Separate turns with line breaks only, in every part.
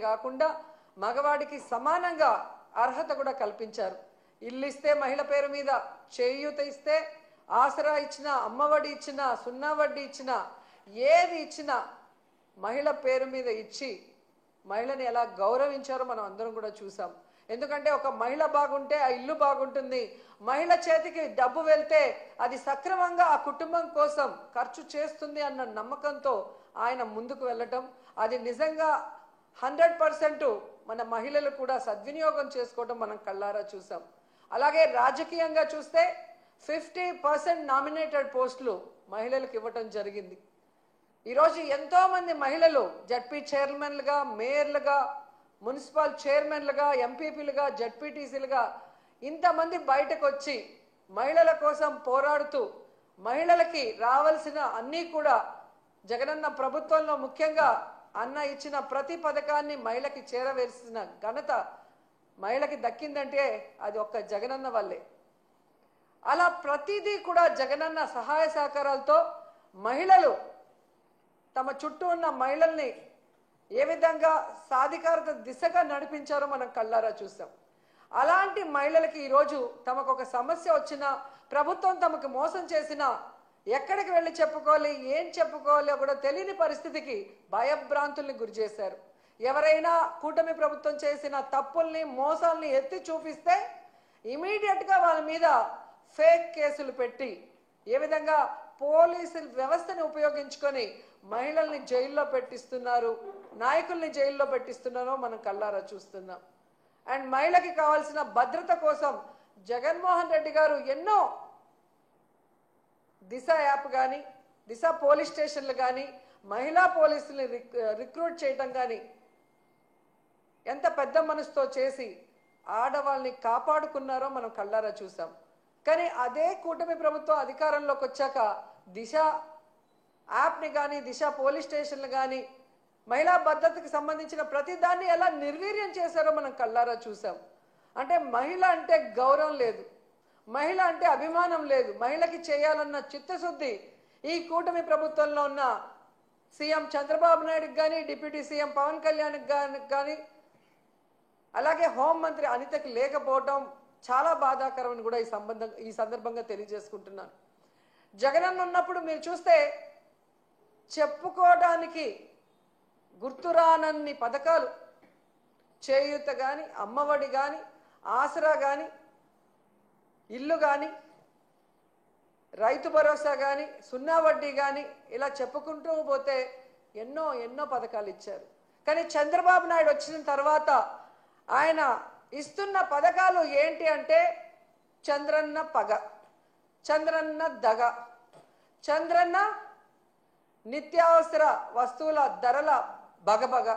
కాకుండా మగవాడికి సమానంగా అర్హత కూడా కల్పించారు. ఇల్లు ఇస్తే మహిళ పేరు మీద, చేయూత ఇస్తే, ఆసరా ఇచ్చినా, అమ్మఒడి ఇచ్చినా, సున్నా వడ్డీ ఇచ్చినా, ఏది ఇచ్చినా మహిళ పేరు మీద ఇచ్చి మహిళని ఎలా గౌరవించారో మనం అందరం కూడా చూసాం. ఎందుకంటే ఒక మహిళ బాగుంటే ఆ ఇల్లు బాగుంటుంది. మహిళ చేతికి డబ్బు వెళ్తే అది సక్రమంగా ఆ కుటుంబం కోసం ఖర్చు చేస్తుంది అన్న నమ్మకంతో ఆయన ముందుకు వెళ్ళటం, అది నిజంగా 100% మన మహిళలు కూడా సద్వినియోగం చేసుకోవడం మనం కళ్ళారా చూసాం. అలాగే రాజకీయంగా చూస్తే 50% నామినేటెడ్ పోస్టులు మహిళలకు ఇవ్వటం జరిగింది. ఈరోజు ఎంతో మంది మహిళలు జడ్పీ చైర్మన్లుగా, మేయర్లుగా, మున్సిపల్ చైర్మన్లుగా, ఎంపీపీలుగా, జడ్పీటీసీలుగా ఇంతమంది బయటకు వచ్చి మహిళల కోసం పోరాడుతూ మహిళలకి రావాల్సిన అన్నీ కూడా జగనన్న ప్రభుత్వంలో ముఖ్యంగా అన్న ఇచ్చిన ప్రతి పథకాన్ని మహిళకి చేరవేసిన ఘనత మహిళకి దక్కిందంటే అది ఒక్క జగనన్న వల్లే. అలా ప్రతిదీ కూడా జగనన్న సహాయ సహకారాలతో మహిళలు తమ చుట్టూ ఉన్న మహిళల్ని ఏ విధంగా సాధికారత దిశగా నడిపించారో మనం కళ్ళారా చూసాం. అలాంటి మహిళలకి ఈరోజు తమకు ఒక సమస్య వచ్చినా, ప్రభుత్వం తమకు మోసం చేసినా ఎక్కడికి వెళ్ళి చెప్పుకోవాలి, ఏం చెప్పుకోవాలో కూడా తెలియని పరిస్థితికి భయభ్రాంతుల్ని గురి చేశారు. ఎవరైనా కూటమి ప్రభుత్వం చేసిన తప్పుల్ని, మోసాల్ని ఎత్తి చూపిస్తే ఇమీడియట్గా వాళ్ళ మీద ఫేక్ కేసులు పెట్టి ఏ విధంగా పోలీసు వ్యవస్థని ఉపయోగించుకొని మహిళల్ని జైల్లో పెట్టిస్తున్నారు, నాయకుల్ని జైల్లో పెట్టిస్తున్నారో మనం కళ్ళారా చూస్తున్నాం. అండ్ మహిళకి కావాల్సిన భద్రత కోసం జగన్మోహన్ రెడ్డి గారు ఎన్నో దిశ యాప్ కానీ, దిశ పోలీస్ స్టేషన్లు కానీ, మహిళా పోలీసుల్ని రిక్రూట్ చేయటం కానీ ఎంత పెద్ద మనసుతో చేసి ఆడవాళ్ళని కాపాడుకున్నారో మనం కళ్ళారా చూసాం. కానీ అదే కూటమి ప్రభుత్వం అధికారంలోకి వచ్చాక దిశ యాప్ని కానీ, దిశ పోలీస్ స్టేషన్లు కానీ, మహిళా భద్రతకు సంబంధించిన ప్రతి దాన్ని ఎలా నిర్వీర్యం చేశారో మనం కళ్ళారా చూసాం. అంటే మహిళ అంటే గౌరవం లేదు, మహిళ అంటే అభిమానం లేదు, మహిళకి చేయాలన్న చిత్తశుద్ధి ఈ కూటమి ప్రభుత్వంలో ఉన్న సీఎం చంద్రబాబు నాయుడుకి కానీ, డిప్యూటీ సీఎం పవన్ కళ్యాణ్కి కానీ, అలాగే హోంమంత్రి అనితకి లేకపోవడం చాలా బాధాకరమని కూడా ఈ సందర్భంగా తెలియజేసుకుంటున్నాను. జగనన్న ఉన్నప్పుడు మీరు చూస్తే చెప్పుకోవడానికి గుర్తురానన్ని పథకాలు, చేయూత కానీ, అమ్మఒడి కానీ, ఆసరా కానీ, ఇల్లు కానీ, రైతు భరోసా కానీ, సున్నా వడ్డీ కానీ, ఇలా చెప్పుకుంటూ పోతే ఎన్నో ఎన్నో పథకాలు ఇచ్చారు. కానీ చంద్రబాబు నాయుడు వచ్చిన తర్వాత ఆయన ఇస్తున్న పథకాలు ఏంటి అంటే చంద్రన్న పగ, చంద్రన్న దగ, చంద్రన్న నిత్యావసర వస్తువుల ధరల బగబగ,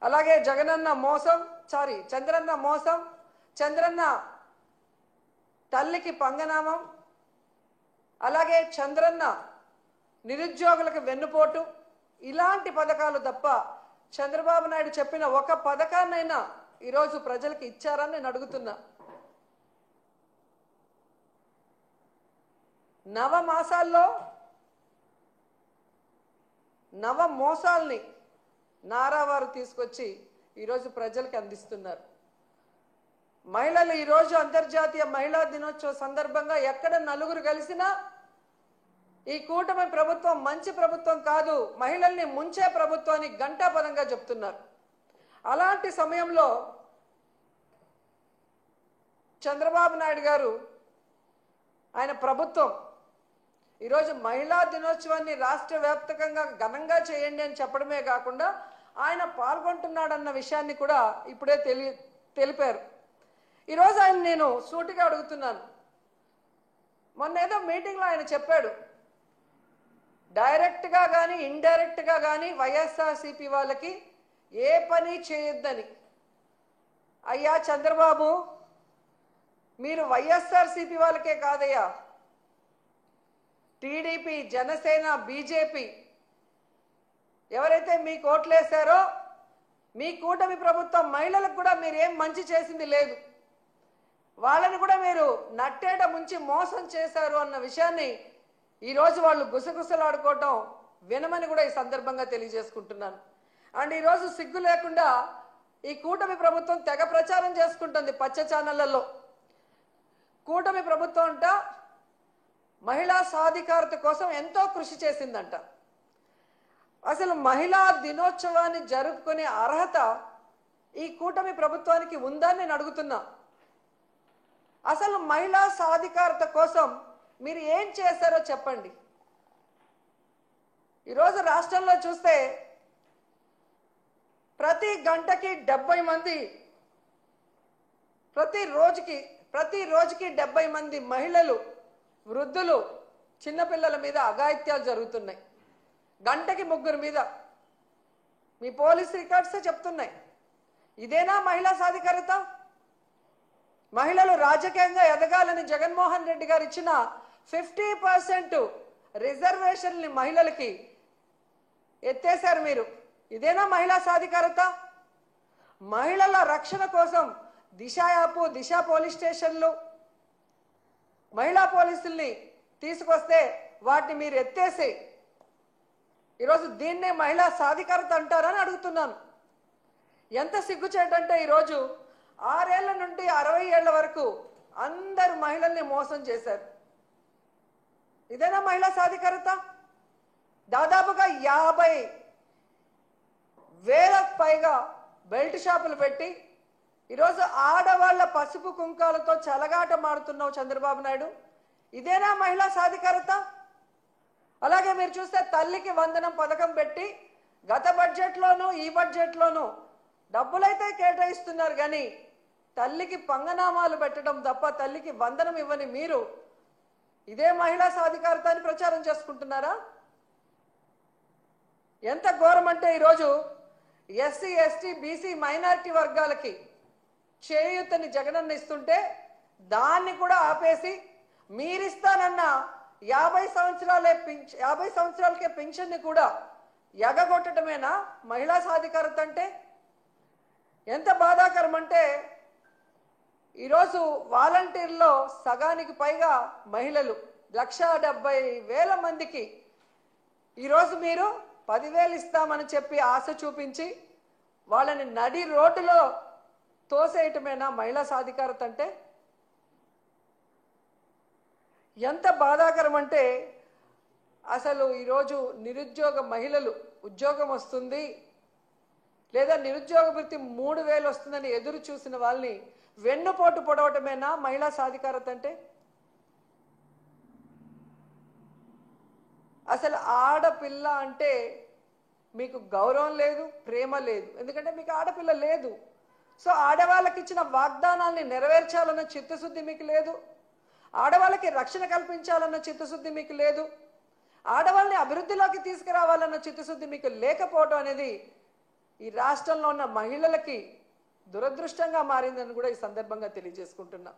అలాగే జగనన్న మోసం, చంద్రన్న మోసం, చంద్రన్న తల్లికి పంగనామం, అలాగే చంద్రన్న నిరుద్యోగులకు వెన్నుపోటు, ఇలాంటి పథకాలు తప్ప చంద్రబాబు నాయుడు చెప్పిన ఒక పథకాన్నైనా ఈరోజు ప్రజలకు ఇచ్చారని నేను అడుగుతున్నా. నవమాసాల్లో నవ మోసాల్ని నారావారు తీసుకొచ్చి ఈరోజు ప్రజలకు అందిస్తున్నారు. మహిళలు ఈరోజు అంతర్జాతీయ మహిళా దినోత్సవ సందర్భంగా ఎక్కడ నలుగురు కలిసినా ఈ కూటమి ప్రభుత్వం మంచి ప్రభుత్వం కాదు, మహిళల్ని ముంచే ప్రభుత్వాన్ని ఘంటాపదంగా చెప్తున్నారు. అలాంటి సమయంలో చంద్రబాబు నాయుడు గారు ఆయన ప్రభుత్వం ఈరోజు మహిళా దినోత్సవాన్ని రాష్ట్ర వ్యాప్తంగా ఘనంగా చేయండి అని చెప్పడమే కాకుండా ఆయన పాల్గొంటున్నాడన్న విషయాన్ని కూడా ఇప్పుడే తెలిపారు. ఈరోజు ఆయన నేను సూటిగా అడుగుతున్నాను. మొన్న ఏదో మీటింగ్లో ఆయన చెప్పాడు, డైరెక్ట్గా కానీ ఇండైరెక్ట్గా కానీ వైఎస్ఆర్సీపీ వాళ్ళకి ఏ పని చేయొద్దని. అయ్యా చంద్రబాబు, మీరు వైఎస్ఆర్సీపీ వాళ్ళకే కాదయ్యా, టీడీపీ, జనసేన, బీజేపీ ఎవరైతే మీకు ఓట్లేశారో మీ కూటమి ప్రభుత్వం మహిళలకు కూడా మీరు ఏం మంచి చేసింది లేదు, వాళ్ళని కూడా మీరు నట్టేట ముంచి మోసం చేశారు అన్న విషయాన్ని ఈరోజు వాళ్ళు గుసగుసలాడుకోవటం వినమని కూడా ఈ సందర్భంగా తెలియజేసుకుంటున్నాను. అండ్ ఈరోజు సిగ్గు లేకుండా ఈ కూటమి ప్రభుత్వం తెగ ప్రచారం చేసుకుంటుంది పచ్చ ఛానళ్లలో. కూటమి ప్రభుత్వం అంట మహిళా సాధికారత కోసం ఎంతో కృషి చేసిందంట. అసలు మహిళా దినోత్సవాన్ని జరుపుకునే అర్హత ఈ కూటమి ప్రభుత్వానికి ఉందని నేను అడుగుతున్నా. అసలు మహిళా సాధికారత కోసం మీరు ఏం చేశారో చెప్పండి. ఈరోజు రాష్ట్రంలో చూస్తే ప్రతి గంటకి 70 మంది, ప్రతి రోజుకి 70 మంది మహిళలు, వృద్ధులు, చిన్నపిల్లల మీద అఘాయిత్యాలు జరుగుతున్నాయి. గంటకి 3 మీద మీ పోలీస్ రికార్డ్సే చెప్తున్నాయి. ఇదేనా మహిళా సాధికారత? మహిళలు రాజకీయంగా ఎదగాలని జగన్మోహన్ రెడ్డి గారు ఇచ్చిన 50% రిజర్వేషన్ని మహిళలకి ఎత్తేశారు మీరు. ఇదేనా మహిళా సాధికారత? మహిళల రక్షణ కోసం దిశ యాప్, దిశ పోలీస్ స్టేషన్లు, మహిళా పోలీసుల్ని తీసుకొస్తే వాటిని మీరు ఎత్తేసి ఈరోజు దీన్నే మహిళా సాధికారత అంటారని అడుగుతున్నాను. ఎంత సిగ్గుచేటంటే ఈరోజు 6 ఏళ్ల నుండి 60 ఏళ్ల వరకు అందరు మహిళల్ని మోసం చేశారు. ఇదేనా మహిళా సాధికారత? దాదాపుగా 50,000కు పైగా బెల్ట్ షాపులు పెట్టి ఈరోజు ఆడవాళ్ల పసుపు కుంకాలతో చెలగాటమాడుతున్నావు చంద్రబాబు నాయుడు. ఇదేనా మహిళా సాధికారత? అలాగే మీరు చూస్తే తల్లికి వందనం పథకం పెట్టి గత బడ్జెట్లోనూ ఈ బడ్జెట్లోనూ డబ్బులైతే కేటాయిస్తున్నారు, కానీ తల్లికి పంగనామాలు పెట్టడం తప్ప తల్లికి వందనం ఇవ్వని మీరు ఇదే మహిళా సాధికారత అని ప్రచారం చేసుకుంటున్నారా? ఎంత ఘోరం అంటే ఈరోజు ఎస్సీ, ఎస్టీ, బీసీ, మైనారిటీ వర్గాలకి చేయూతని జగనన్న ఇస్తుంటే దాన్ని కూడా ఆపేసి మీరిస్తానన్న 50 సంవత్సరాలకే పెన్షన్ని కూడా ఎగగొట్టడమేనా మహిళా సాధికారత అంటే? ఎంత బాధాకరం అంటే ఈరోజు వాలంటీర్లో సగానికి పైగా మహిళలు, 1,70,000 మందికి ఈరోజు మీరు 10,000 ఇస్తామని చెప్పి ఆశ చూపించి వాళ్ళని నడి రోడ్డులో తోసేయటమేనా మహిళా సాధికారత అంటే? ఎంత బాధాకరం అంటే అసలు ఈరోజు నిరుద్యోగ మహిళలు ఉద్యోగం వస్తుంది లేదా నిరుద్యోగ వృత్తి 3,000 వస్తుందని ఎదురు చూసిన వాళ్ళని వెన్నుపోటు పొడవటమేనా మహిళా సాధికారత అంటే? అసలు ఆడపిల్ల అంటే మీకు గౌరవం లేదు, ప్రేమ లేదు. ఎందుకంటే మీకు ఆడపిల్ల లేదు. సో ఆడవాళ్ళకి ఇచ్చిన వాగ్దానాల్ని నెరవేర్చాలన్న చిత్తశుద్ధి మీకు లేదు. ఆడవాళ్ళకి రక్షణ కల్పించాలన్న చిత్తశుద్ధి మీకు లేదు. ఆడవాళ్ళని అభివృద్ధిలోకి తీసుకురావాలన్న చిత్తశుద్ధి మీకు లేకపోవడం అనేది ఈ రాష్ట్రంలో ఉన్న మహిళలకి దురదృష్టంగా మారిందని కూడా ఈ సందర్భంగా తెలియజేసుకుంటున్నా.